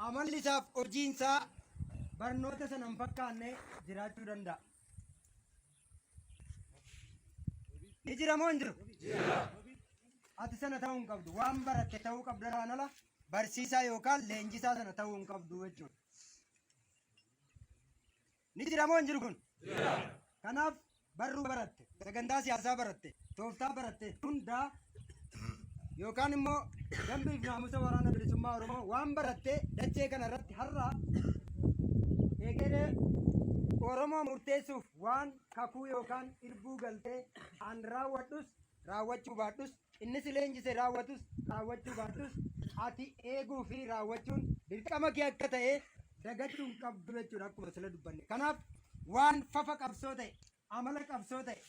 amalli isaaf hojiin isaa barnoota sana hin fakkaanne jiraachuu danda'a. Ni jira moo hin jiru? Ati sana ta'uu hin qabdu. Waan baratte ta'uu qabda irraan ala barsiisaa yookaan leenjisaa sana ta'uu hin qabdu jechuudha. Ni jira moo hin jiru kun? Kanaaf barruu baratte, sagantaa siyaasaa baratte, tooftaa baratte hundaa yookaan immoo dambiif naamusa waraana bilisummaa Oromoo waan baratte dachee kana irratti har'a egeree Oromoo murteessuuf waan kakuu yookaan irbuu galtee an raawwadhus raawwachuu baadhus inni si leenjise raawwatus raawwachuu baadhus ati eeguu fi raawwachuun dirqama kee akka ta'e dagachuun qabdu jechuudha akkuma sila dubbanne. Kanaaf waan fafa qabsoo ta'e amala qabsoo ta'e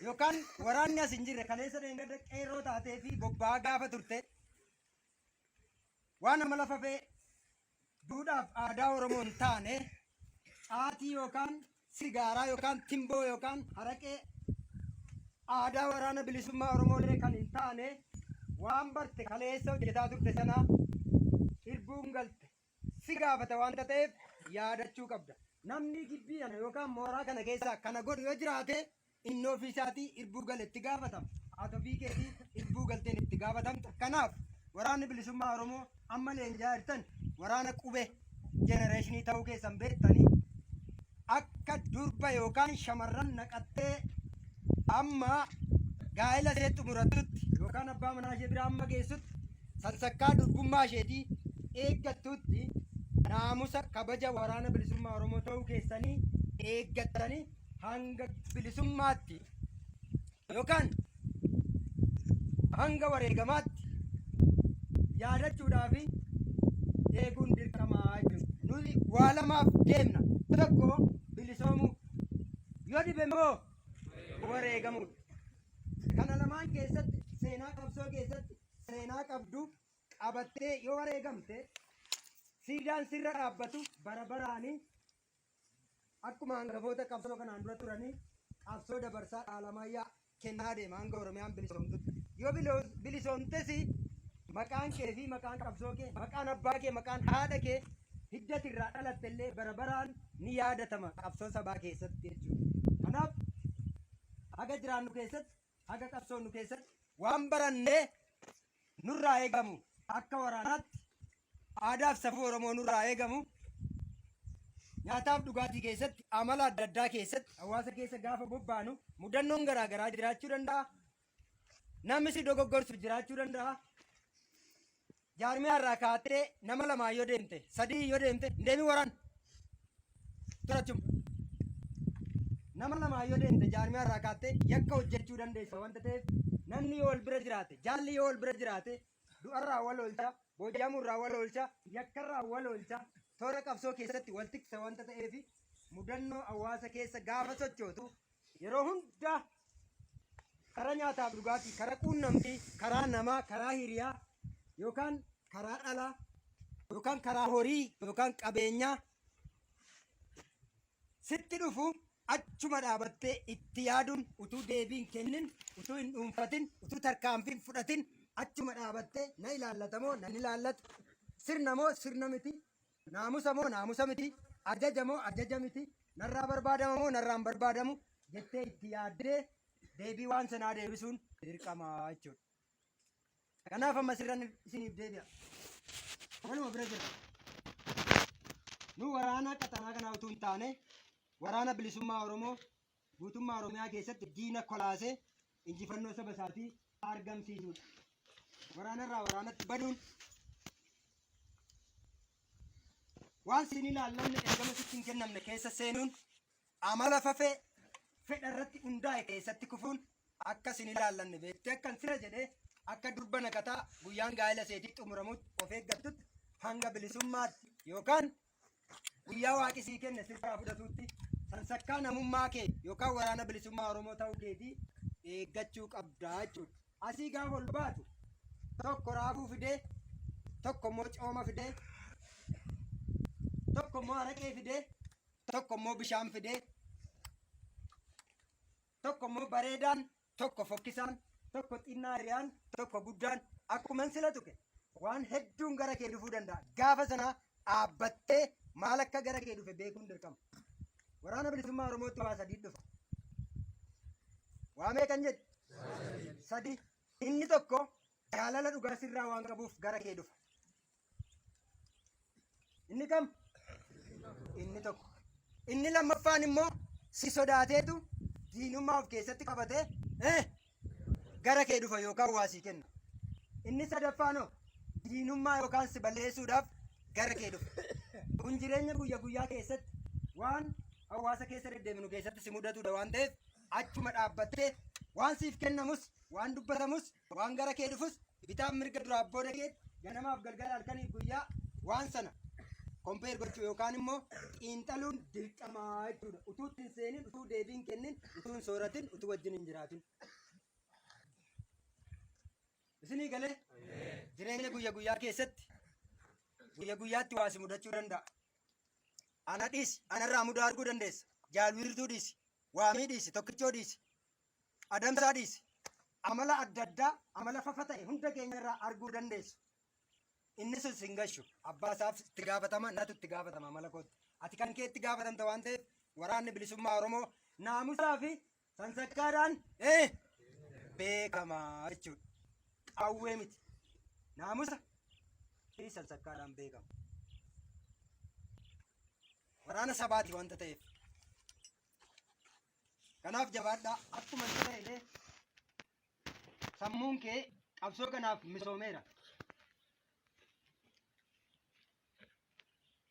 yookaan waraanni as hin jirre kaleessa deengada qeerroo taatee fi bobba'aa gaafa turte waan amala fafee duudhaaf aadaa Oromoo hin taane caatii yookaan sigaaraa yookaan timboo yookaan haraqee aadaa waraana bilisummaa Oromoolee kan hin taane waan barte kaleessa hojjetaa turte sana irbuun galte si gaafata waanta ta'eef yaadachuu qabda. Namni gibbii kana yookaan mooraa kana keessaa kana godhu yoo jiraate inni ofii isaatii irbuu gale itti gaafatama. Ati ofii keetii irbuu galteen itti gaafatamta. Kanaaf waraanni bilisummaa Oromoo amma leenjaa jirtan waraana qubee jenereeshinii ta'uu keessan beektanii akka durba yookaan shamarran naqattee amma gaa'ela ishee xumurattutti yookaan abbaa manaa ishee bira amma geessutti sansakkaa durbummaa isheetii eeggattutti naamusa kabaja waraana bilisummaa Oromoo ta'uu keessanii eeggattanii hanga bilisummaatti yookaan hanga wareegamaatti yaadachuudhaaf eeguun dirqamaa jechuudha. Nuti waa lamaaf deemna. Tokko bilisoomuu yoo dhibe immoo wareegamuudha. Kana lamaan keessatti seenaa qabsoo keessatti seenaa qabdu qabattee yoo wareegamte siidaan sirra dhaabbatu bara baraanii akkuma hangafoota qabsoo kanaan dura turanii qabsoo dabarsaa dhaalamayyaa kennaa deema hanga Oromiyaan bilisoomtutti. Yoo bilisoomtes maqaan kee fi maqaan qabsoo kee maqaan abbaa kee maqaan haadha kee hiddati irraa dhalatte illee bara baraan ni yaadatama qabsoo sabaa keessatti jechuudha. Kanaaf haga jiraannu keessatti haga qabsoonnu keessatti waan barannee nurraa eegamu akka waraanaatti aadaaf safuu Oromoo nurraa eegamu nyaataaf dhugaatii keessatti amala adda addaa keessatti hawaasa keessa gaafa bobbaanu mudannoon garaagaraa jiraachuu danda'a. Namni si dogoggorsu jiraachuu danda'a. Jaarmiyaa irraa kaatee nama lamaa yoo deemte sadii yoo deemte deemi waraan turachum nama lamaa yoo deemte jaarmiyaa irraa kaatee yakka hojjechuu dandeessa wanta ta'eef namni yoo wal bira jiraate jaalli yoo wal bira jiraate du'arraa wal oolcha booji'amuurraa wal oolcha yakkarraa wal oolcha toora qabsoo keessatti wal tiksa wanta ta'eef mudannoo hawaasa keessa gaafa sochootu yeroo hunda karaa nyaataaf dhugaatii karaa quunnamtii karaa namaa karaa hiriyaa yookaan karaa dhalaa yookaan karaa horii yookaan qabeenyaa sitti dhufu achuma dhaabattee itti yaaduun utuu deebiin kennin utuu hin dhuunfatin utuu tarkaanfiin fudhatin achuma dhaabattee na ilaallatamoo nan ilaallatu sirna moo sirna miti naamusa moo naamusa miti ajaja moo ajaja miti narraa barbaadama moo narraan barbaadamu jettee itti yaaddee deebii waan sanaa deebisuun dirqamaa jechuudha. Kanaaf amma sirran isiniif deebi'a. Kanuma bira jira. Nu waraana qaxanaa kanaa utuu hin taane waraana bilisummaa Oromoo guutummaa Oromiyaa keessatti diina kolaasee injifannoo saba isaatii argamsiisuudha. Waraana irraa waraanatti baduun waan siin ilaallanne ergama sitti hin kennamne keessa seenuun amala fafee fedha irratti hundaa'e keessatti kufuun akka siin ilaallanne beektee akkan sira jedhee akka durba naqataa guyyaan gaa'ela seetii xumuramutti of eeggattutti hanga bilisummaatti yookaan guyyaa waaqi sii kenne sirraa fudhatuutti sansakkaa namummaa kee yookaan waraana bilisummaa Oromoo ta'uu keetii eeggachuu qabdaa jechuudha. Asii gaafa ol baatu tokko raafuu fidee tokko immoo cooma fidee tokko immoo araqee fidee tokko immoo bishaan fidee tokko immoo bareedaan tokko fokkisaan tokko xinnaa hiriyaan tokko guddaan akkuma sila tuqe waan hedduun gara kee dhufuu danda'a. Gaafa sana dhaabbattee maal akka gara kee dhufe beekuun dirqama. Waraana bilisummaa Oromootti waa sadii dhufa. Waa meeqan jedhe? Sadi. Inni tokko jaalala dhugaa sirraa waan qabuuf gara kee dhufa. Inni kam? Inni tokko. Inni lammaffaan immoo si sodaateetu diinummaa of keessatti qabatee gara kee dhufa yookaan waa sii kenna. Inni sadaffaanoo diinummaa yookaan si balleessuudhaaf gara kee dhufa. Kun jireenya guyyaa keessatti waan hawaasa keessa deddeeminu keessatti si mudatudha waan ta'eef achuma dhaabbattee waan siif kennamus waan dubbatamus waan gara kee dhufus bitaaf mirga duraa booda kee ganamaaf galgala halkaniif guyyaa waan sana kompeer gochuu yookaan immoo xiinxaluun dirqamaa jechuudha. Utuu ittiin seenin, utuu deebiin kennin, utuu hin sooratin, utuu wajjin hin jiraatin. Isinii galee jireenya guyyaa keessatti guyyaatti waa si mudachuu danda'a. Ana dhiisi, anarraa mudaa arguu dandeessa. Jaalwiirtuu dhiisi, waamii dhiisi, tokkichoo dhiisi, adamsaa dhiisi. Amala adda addaa, amala fafa ta'e hunda keenyarraa arguu dandeessu. Inni sun sin gashu abbaa isaaf itti gaafatama, natu itti gaafatama amala kootti. Ati kan kee itti gaafatamta waan ta'eef waraanni bilisummaa Oromoo naamusaa fi sansakkaadhaan beekamaa jechuudha. Qawwee miti. Naamusa fi sansakkaadhaan beekama. Waraana sabaati wanta ta'eef. Kanaaf jabaadhaa akkuma isa ta'e sammuun kee qabsoo kanaaf misoomeera.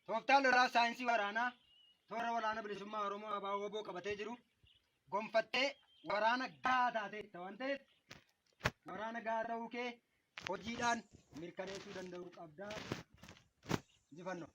Tooftaan lolaaf saayinsii waraanaa toora waraana bilisummaa Oromoo abaaboo woboo qabatee jiru gonfattee waraana gahaa taateetta waan ta'eef waraana gahaa ta'uu kee hojiidhaan mirkaneessuu danda'uu qabdaa. Injifannoo.